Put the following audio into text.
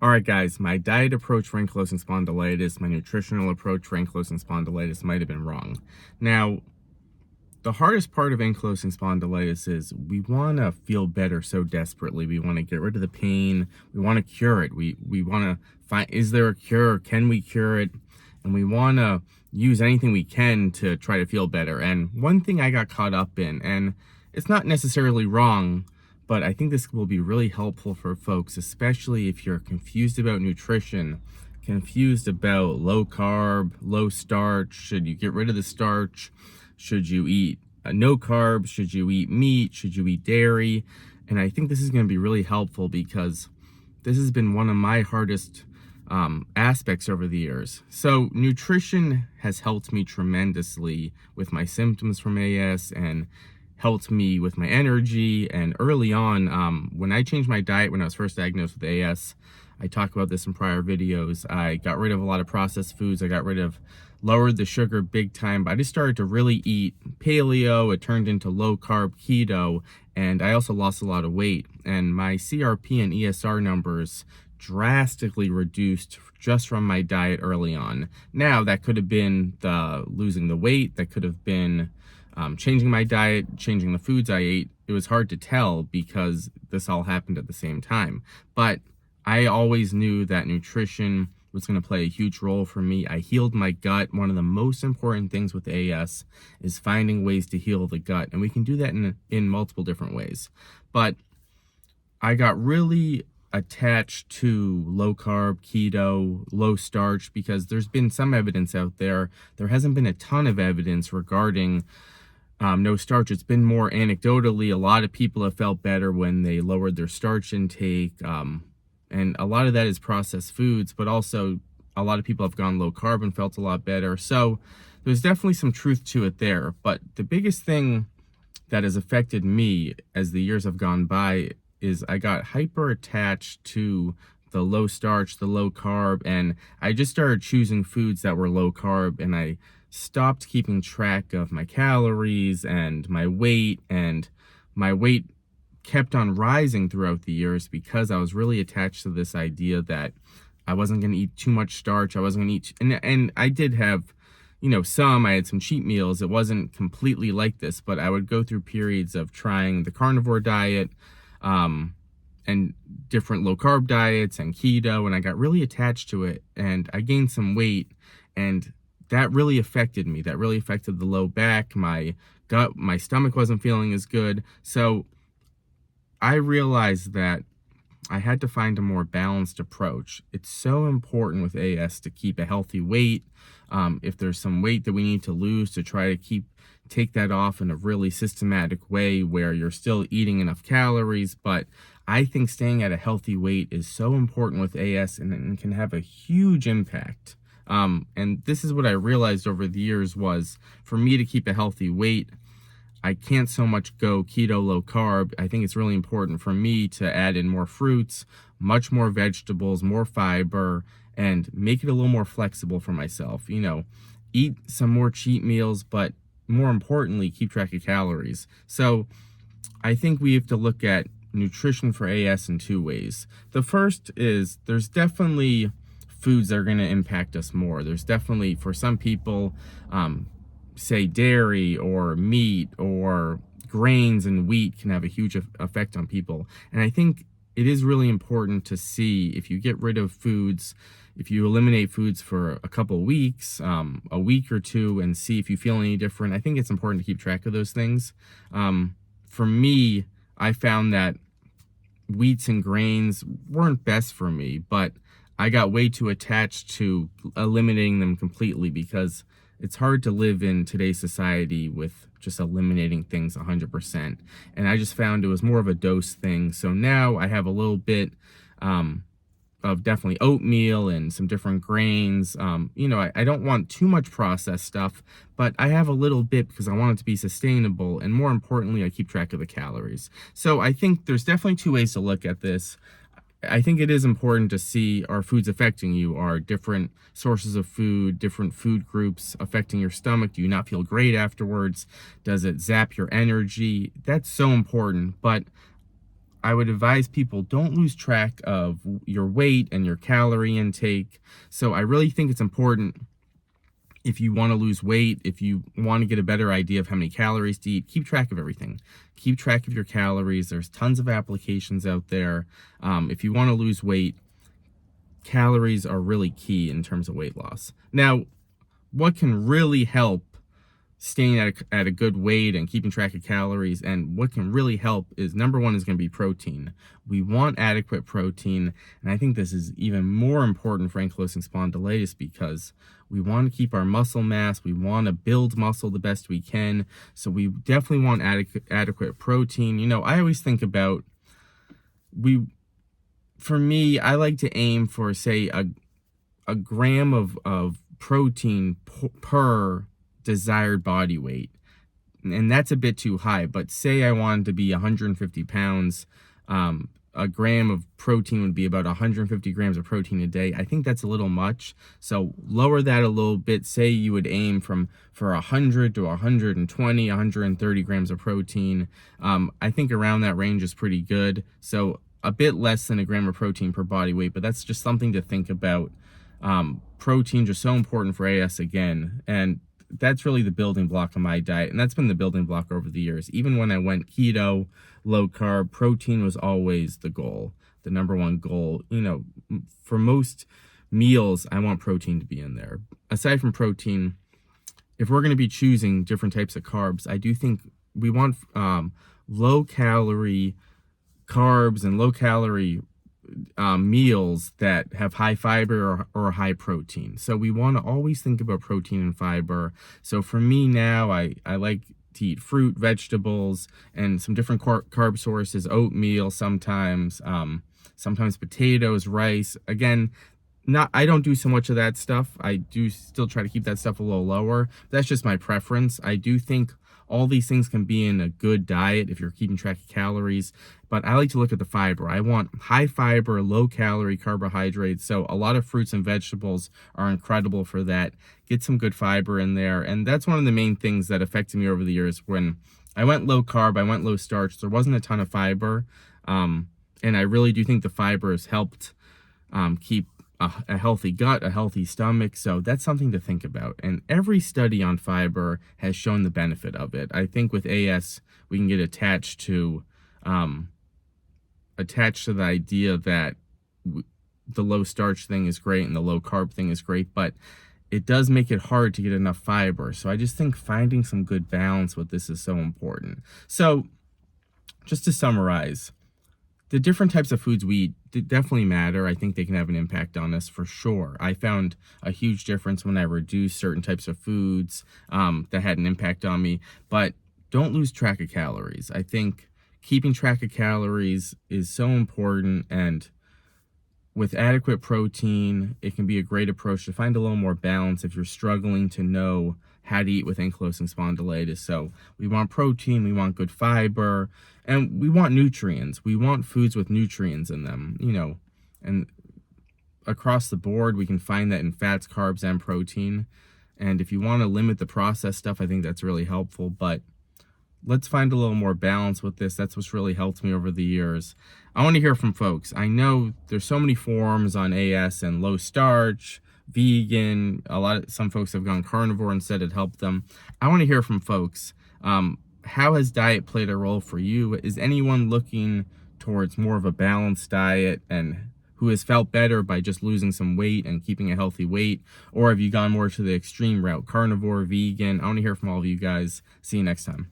All right, guys, my diet approach for ankylosing spondylitis, my nutritional approach for ankylosing spondylitis might have been wrong. Now, the hardest part of ankylosing spondylitis is we want to feel better so desperately. We want to get rid of the pain. We want to cure it. We want to find, is there a cure? Can we cure it? And we want to use anything we can to try to feel better. And one thing I got caught up in, and it's not necessarily wrong, but I think this will be really helpful for folks, especially if you're confused about nutrition, confused about low carb, low starch. Should you get rid of the starch? Should you eat no carbs? Should you eat meat? Should you eat dairy? And I think this is going to be really helpful because this has been one of my hardest aspects over the years. So nutrition has helped me tremendously with my symptoms from AS and helped me with my energy. And early on, when I changed my diet when I was first diagnosed with AS, I talked about this in prior videos. I got rid of a lot of processed foods. I lowered the sugar big time, but I just started to really eat paleo. It turned into low carb keto, and I also lost a lot of weight. And my CRP and ESR numbers drastically reduced just from my diet early on. Now, that could have been losing the weight. That could have been changing my diet, changing the foods I ate. It was hard to tell because this all happened at the same time. But I always knew that nutrition was going to play a huge role for me. I healed my gut. One of the most important things with AS is finding ways to heal the gut. And we can do that in multiple different ways. But I got really attached to low carb, keto, low starch, because there's been some evidence out there. There hasn't been a ton of evidence regarding no starch. It's been more anecdotally. A lot of people have felt better when they lowered their starch intake. And a lot of that is processed foods, but also a lot of people have gone low carb and felt a lot better. So there's definitely some truth to it there. But the biggest thing that has affected me as the years have gone by is I got hyper attached to the low starch, the low carb, and I just started choosing foods that were low carb, and I stopped keeping track of my calories and my weight kept on rising throughout the years because I was really attached to this idea that I wasn't going to eat too much starch. I wasn't going to eat, and I did have, I had some cheat meals. It wasn't completely like this, but I would go through periods of trying the carnivore diet, and different low carb diets and keto, and I got really attached to it, and I gained some weight, and that really affected me. That really affected the low back, my gut, my stomach wasn't feeling as good. So I realized that I had to find a more balanced approach. It's so important with AS to keep a healthy weight. If there's some weight that we need to lose, to try to take that off in a really systematic way where you're still eating enough calories. But I think staying at a healthy weight is so important with AS, and can have a huge impact. And this is what I realized over the years was, for me to keep a healthy weight, I can't so much go keto, low carb. I think it's really important for me to add in more fruits, much more vegetables, more fiber, and make it a little more flexible for myself. Eat some more cheat meals, but more importantly, keep track of calories. So I think we have to look at nutrition for AS in two ways. The first is there's definitely foods that are going to impact us more. There's definitely, for some people, say dairy or meat or grains and wheat can have a huge effect on people. And I think it is really important to see if you get rid of foods, if you eliminate foods for a couple weeks, a week or two, and see if you feel any different. I think it's important to keep track of those things. For me, I found that wheats and grains weren't best for me, but I got way too attached to eliminating them completely because it's hard to live in today's society with just eliminating things 100%. And I just found it was more of a dose thing. So now I have a little bit of definitely oatmeal and some different grains. I don't want too much processed stuff, but I have a little bit because I want it to be sustainable. And more importantly, I keep track of the calories. So I think there's definitely two ways to look at this. I think it is important to see, are foods affecting you? Are different sources of food, different food groups affecting your stomach? Do you not feel great afterwards? Does it zap your energy? That's so important. But I would advise people don't lose track of your weight and your calorie intake. So I really think it's important, if you want to lose weight, if you want to get a better idea of how many calories to eat, keep track of everything. Keep track of your calories. There's tons of applications out there. If you want to lose weight, calories are really key in terms of weight loss. Now, what can really help staying at a good weight and keeping track of calories, and what can really help is, number one is going to be protein. We want adequate protein, and I think this is even more important for ankylosing spondylitis because we want to keep our muscle mass, we want to build muscle the best we can, so we definitely want adequate protein. You know, I always think about, for me, I like to aim for, say, a gram of protein per desired body weight, and that's a bit too high. But say I wanted to be 150 pounds, a gram of protein would be about 150 grams of protein a day. I think that's a little much, so lower that a little bit. Say you would aim for 100 to 120, 130 grams of protein. I think around that range is pretty good, so a bit less than a gram of protein per body weight, but that's just something to think about. Proteins are so important for AS again, and that's really the building block of my diet, and that's been the building block over the years. Even when I went keto, low carb, protein was always the goal, the number one goal. You know, for most meals, I want protein to be in there. Aside from protein, if we're going to be choosing different types of carbs, I do think we want low calorie carbs and low calorie meals that have high fiber or high protein. So we want to always think about protein and fiber. So for me now, I like to eat fruit, vegetables, and some different carb sources, oatmeal sometimes, sometimes potatoes, rice. Again, I don't do so much of that stuff. I do still try to keep that stuff a little lower. That's just my preference. I do think all these things can be in a good diet if you're keeping track of calories, but I like to look at the fiber. I want high fiber, low calorie carbohydrates, so a lot of fruits and vegetables are incredible for that. Get some good fiber in there, and that's one of the main things that affected me over the years. When I went low carb, I went low starch, there wasn't a ton of fiber, and I really do think the fiber has helped keep a healthy gut, a healthy stomach. So that's something to think about. And every study on fiber has shown the benefit of it. I think with AS, we can get attached to the idea that the low starch thing is great and the low carb thing is great, but it does make it hard to get enough fiber. So I just think finding some good balance with this is so important. So just to summarize, the different types of foods we eat definitely matter. I think they can have an impact on us for sure. I found a huge difference when I reduced certain types of foods that had an impact on me, but don't lose track of calories. I think keeping track of calories is so important, and with adequate protein, it can be a great approach to find a little more balance if you're struggling to know how to eat with ankylosing spondylitis. So we want protein, we want good fiber, and we want nutrients. We want foods with nutrients in them, you know, and across the board, we can find that in fats, carbs, and protein. And if you want to limit the processed stuff, I think that's really helpful, but let's find a little more balance with this. That's what's really helped me over the years. I want to hear from folks. I know there's so many forums on AS and low starch, vegan. Some folks have gone carnivore and said it helped them. I want to hear from folks. How has diet played a role for you? Is anyone looking towards more of a balanced diet and who has felt better by just losing some weight and keeping a healthy weight? Or have you gone more to the extreme route, carnivore, vegan? I want to hear from all of you guys. See you next time.